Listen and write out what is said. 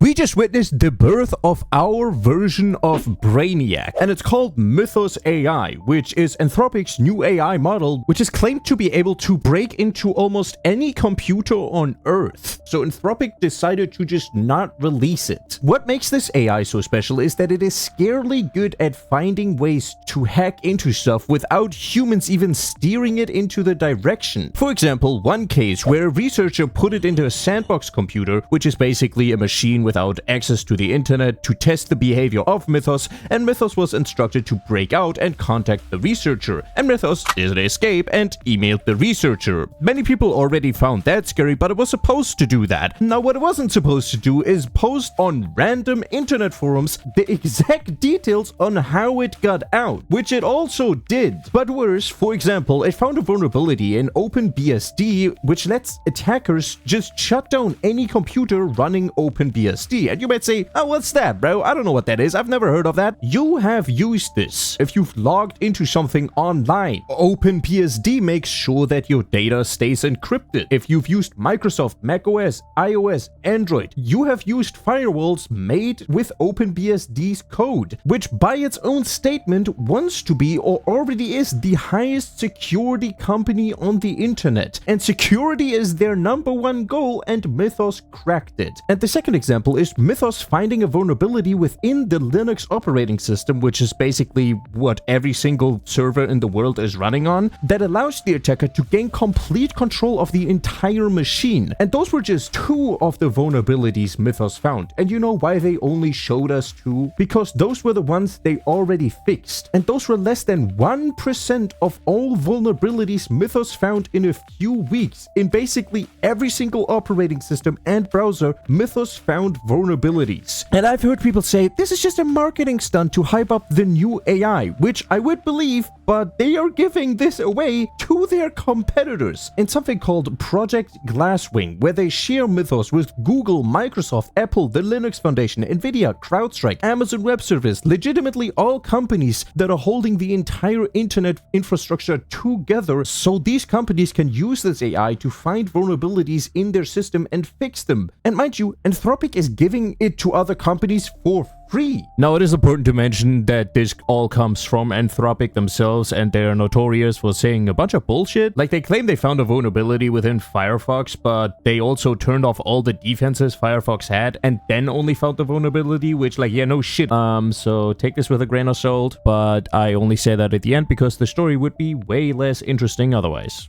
We just witnessed the birth of our version of Brainiac, and it's called Mythos AI, which is Anthropic's new AI model, which is claimed to be able to break into almost any computer on Earth. So Anthropic decided to just not release it. What makes this AI so special is that it is scarily good at finding ways to hack into stuff without humans even steering it into the direction. For example, one case where a researcher put it into a sandbox computer, which is basically a machine without access to the internet, to test the behavior of Mythos, and Mythos was instructed to break out and contact the researcher. And Mythos did escape and emailed the researcher. Many people already found that scary, but it was supposed to do that. Now, what it wasn't supposed to do is post on random internet forums the exact details on how it got out, which it also did. But worse, for example, it found a vulnerability in OpenBSD, which lets attackers just shut down any computer running OpenBSD. And you might say, oh, what's that, bro? I don't know what that is. I've never heard of that. You have used this if you've logged into something online. OpenBSD makes sure that your data stays encrypted. If you've used Microsoft, macOS, iOS, Android, you have used firewalls made with OpenBSD's code, which by its own statement wants to be or already is the highest security company on the internet. And security is their #1 goal, and Mythos cracked it. And the second example is Mythos finding a vulnerability within the Linux operating system, which is basically what every single server in the world is running on, that allows the attacker to gain complete control of the entire machine. And those were just two of the vulnerabilities Mythos found. And you know why they only showed us two? Because those were the ones they already fixed. And those were less than 1% of all vulnerabilities Mythos found in a few weeks. In basically every single operating system and browser, Mythos found vulnerabilities. And I've heard people say, this is just a marketing stunt to hype up the new AI, which I would believe, but they are giving this away to their competitors in something called Project Glasswing, where they share Mythos with Google, Microsoft, Apple, the Linux Foundation, Nvidia, CrowdStrike, Amazon Web Service, legitimately all companies that are holding the entire internet infrastructure together, so these companies can use this AI to find vulnerabilities in their system and fix them. And mind you, Anthropic is giving it to other companies for free. Now, it is important to mention that this all comes from Anthropic themselves, and they are notorious for saying a bunch of bullshit. Like, they claim they found a vulnerability within Firefox, but they also turned off all the defenses Firefox had and then only found the vulnerability, which, like, yeah, no shit. So take this with a grain of salt, but I only say that at the end because the story would be way less interesting otherwise.